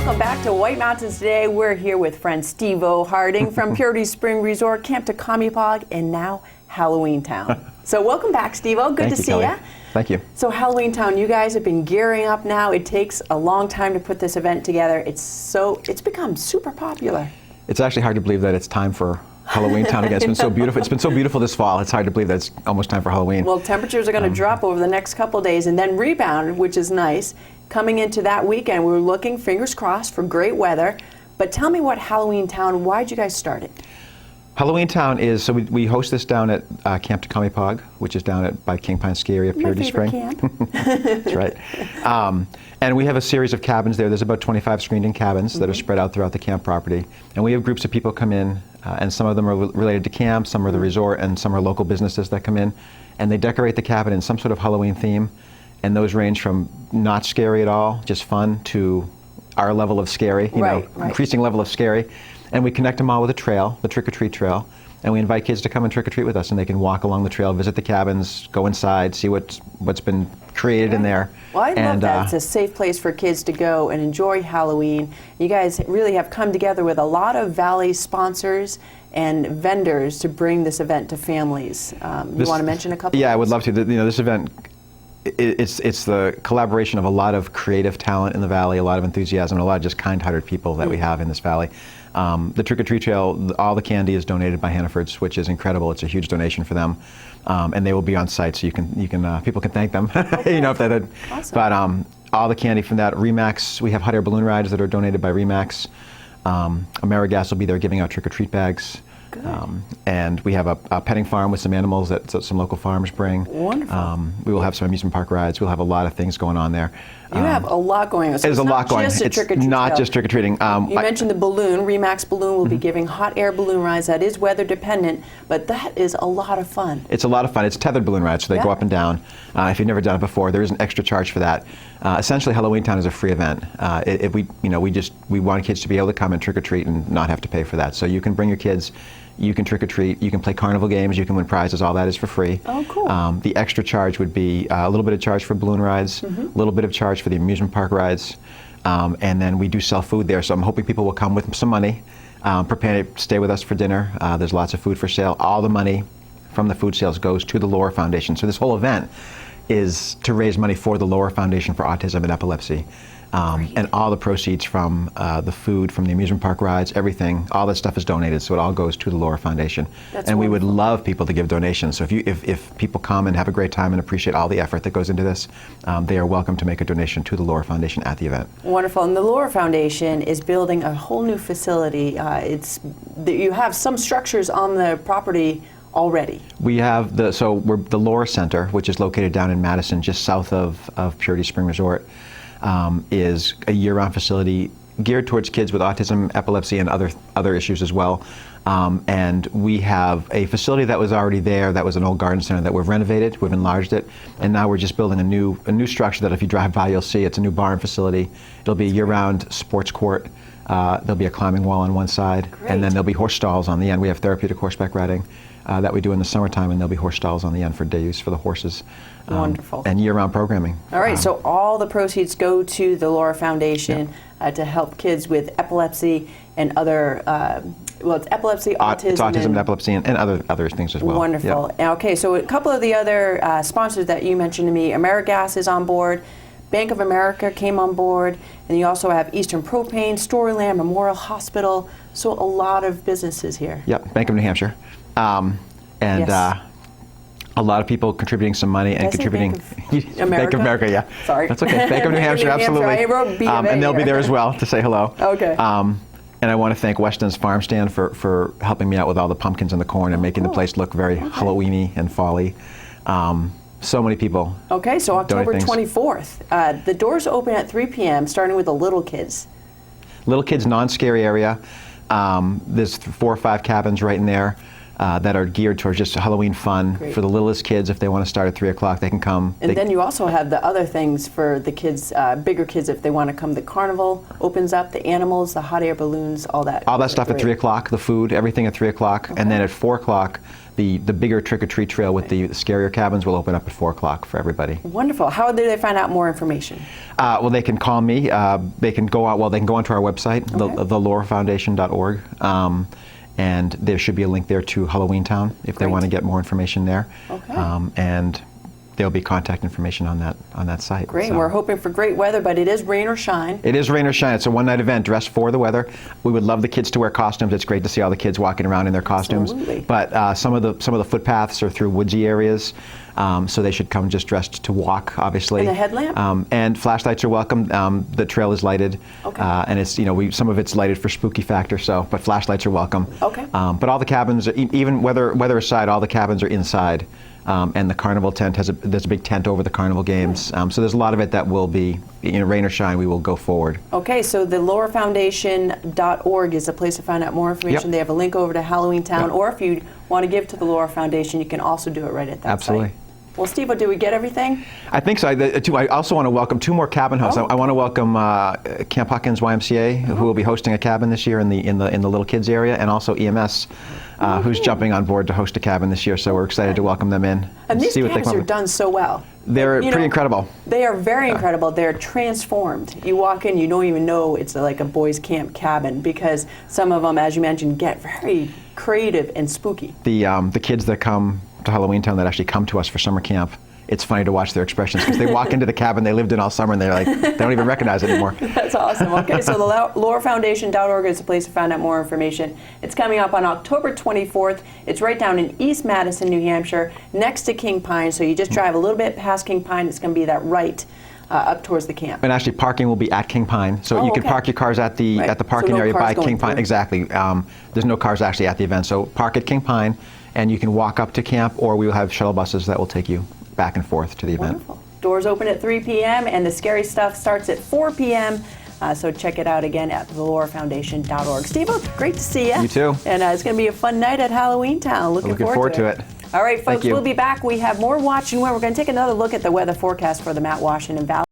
Welcome back to White Mountains today. We're here with friend Steve-O Harding from Purity Spring Resort, Camp Tohkomeupog, and now Halloween Town. So welcome back, Steve-O. Good to see you. Thank you. So Halloween Town, you guys have been gearing up now. It takes a long time to put this event together. It's become super popular. It's actually hard to believe that it's time for Halloween Town again. It's been so beautiful. It's been so beautiful this fall. It's hard to believe that it's almost time for Halloween. Well, temperatures are going to drop over the next couple days and then rebound, which is nice. Coming into that weekend, we're looking, fingers crossed, for great weather. But tell me what Halloween Town, why'd you guys start it? Halloween Town is, so we host this down at Camp Tohkomeupog, which is down by King Pine Ski Area, Purity Spring. Camp. That's right. And we have a series of cabins there. There's about 25 screened-in cabins that are spread out throughout the camp property. And we have groups of people come in, and some of them are related to camp, some are the resort, and some are local businesses that come in. And they decorate the cabin in some sort of Halloween theme. And those range from not scary at all, just fun, to our level of scary, increasing level of scary. And we connect them all with a trail, the trick-or-treat trail. And we invite kids to come and trick-or-treat with us, and they can walk along the trail, visit the cabins, go inside, see what's been created in there. Well, I love that. It's a safe place for kids to go and enjoy Halloween. You guys really have come together with a lot of Valley sponsors and vendors to bring this event to families. You want to mention a couple? Yeah, I would love to. This event, it's the collaboration of a lot of creative talent in the Valley, a lot of enthusiasm, and a lot of just kind-hearted people that we have in this Valley. The Trick-or-Treat Trail, all the candy is donated by Hannaford's, which is incredible. It's a huge donation for them, and they will be on site, so people can thank them. If they did. Awesome. But all the candy from that, Remax, we have hot air balloon rides that are donated by Remax. AmeriGas will be there giving out trick-or-treat bags. And we have a petting farm with some animals that some local farms bring. Wonderful. We will have some amusement park rides. We'll have a lot of things going on there. You have a lot going on. So there's a lot going on. It's not just trick-or-treating. You mentioned the balloon. Remax Balloon will be giving hot air balloon rides. That is weather dependent, but that is a lot of fun. It's a lot of fun. It's tethered balloon rides, so they go up and down. If you've never done it before, there is an extra charge for that. Essentially, Halloween Town is a free event. We want kids to be able to come and trick-or-treat and not have to pay for that. So you can bring your kids. You can trick-or-treat, you can play carnival games, you can win prizes, all that is for free. Oh, cool. The extra charge would be a little bit of charge for balloon rides, a little bit of charge for the amusement park rides, and then we do sell food there, so I'm hoping people will come with some money, prepare to stay with us for dinner. There's lots of food for sale. All the money from the food sales goes to the Lower Foundation. So this whole event is to raise money for the Lower Foundation for Autism and Epilepsy. And all the proceeds from the food, from the amusement park rides, everything, all that stuff is donated, so it all goes to the Lower Foundation. And we would love people to give donations. So if people come and have a great time and appreciate all the effort that goes into this, they are welcome to make a donation to the Lower Foundation at the event. Wonderful. And the Lower Foundation is building a whole new facility. You have some structures on the property already. We have the Lower Center, which is located down in Madison, just south of Purity Spring Resort. Is a year-round facility geared towards kids with autism, epilepsy, and other issues as well. And we have a facility that was already there, that was an old garden center that we've renovated, we've enlarged it, and now we're just building a new structure that if you drive by you'll see. It's a new barn facility. It'll be a year-round sports court. There'll be a climbing wall on one side, and then there'll be horse stalls on the end. We have therapeutic horseback riding that we do in the summertime, and there'll be horse stalls on the end for day use for the horses. Wonderful. And year-round programming. All right, so all the proceeds go to the Laura Foundation to help kids with epilepsy and other, it's epilepsy, autism. It's autism and epilepsy and other things as well. Wonderful. Yeah. Okay, so a couple of the other sponsors that you mentioned to me, AmeriGas is on board, Bank of America came on board, and you also have Eastern Propane, Storyland, Memorial Hospital, so a lot of businesses here. Yep, Bank of New Hampshire. A lot of people contributing some money and contributing. Bank of America, yeah. Sorry. That's okay. Bank of New Hampshire, absolutely. And they'll be there as well to say hello. Okay. And I want to thank Weston's Farm Stand for helping me out with all the pumpkins and the corn and making the place look very Halloween-y and fall-y. So many people. Okay, so October 24th. The doors open at 3 p.m., starting with the little kids. Little kids, non-scary area. There's 4 or 5 cabins right in there. that are geared towards just Halloween fun. Great. For the littlest kids. If they want to start at 3 o'clock, they can come. And then you also have the other things for the kids, bigger kids, if they want to come. The carnival opens up, the animals, the hot air balloons, all that. All that stuff at 3 o'clock, the food, everything at 3 o'clock. Okay. And then at 4 o'clock, the bigger trick-or-treat trail with the scarier cabins will open up at 4 o'clock for everybody. Wonderful. How do they find out more information? Well, they can call me. They can go out. Well, they can go onto our website, Okay. thelorefoundation.org, and there should be a link there to Halloween Town if they Great. want to get more information there. Okay. And there'll be contact information on that site. Great. So. We're hoping for great weather, but it is rain or shine. It is rain or shine. It's a one-night event dressed for the weather. We would love the kids to wear costumes. It's great to see all the kids walking around in their costumes. Absolutely. But some of the footpaths are through woodsy areas, so they should come just dressed to walk, obviously. And a headlamp? And flashlights are welcome. The trail is lighted, Okay. and it's some of it's lighted for spooky factor. But flashlights are welcome. Okay. But all the cabins, even weather aside, all the cabins are inside. And the carnival tent there's a big tent over the carnival games. So there's a lot of it that will be, rain or shine, we will go forward. Okay, so the lorefoundation.org is the place to find out more information. Yep. They have a link over to Halloween Town, Yep. or if you want to give to the Laura Foundation, you can also do it right at that Absolutely. site. Well, Steve, did we get everything? I think so. I also want to welcome 2 more cabin hosts. Oh, I want to welcome Camp Hawkins YMCA, who will be hosting a cabin this year in the little kids area, and also EMS, who's jumping on board to host a cabin this year. So we're excited to welcome them in. And these see what they cabins come are up with. done so well. They're pretty incredible. They are very incredible. They're transformed. You walk in, you don't even know it's like a boys' camp cabin, because some of them, as you mentioned, get very creative and spooky. The kids that come to Halloween Town that actually come to us for summer camp, it's funny to watch their expressions, because they walk into the cabin they lived in all summer and they're like, they don't even recognize it anymore. That's awesome. Okay, so the lorefoundation.org is the place to find out more information. It's coming up on October 24th. It's right down in East Madison, New Hampshire, next to King Pine. So you just drive a little bit past King Pine. It's going to be that right up towards the camp. And actually, parking will be at King Pine, so you can okay. park your cars at the Right. parking So no area cars by going King Pine. through. Exactly. There's no cars actually at the event, so park at King Pine, and you can walk up to camp, or we will have shuttle buses that will take you back and forth to the event. Wonderful. Doors open at 3 p.m. and the scary stuff starts at 4 p.m. So check it out again at thelorefoundation.org. Steve, great to see you. You too. And it's going to be a fun night at Halloween Town. Looking forward to it. All right, folks, you. we'll be back. We have more Watch and Win. We're going to take another look at the weather forecast for the Mount Washington Valley.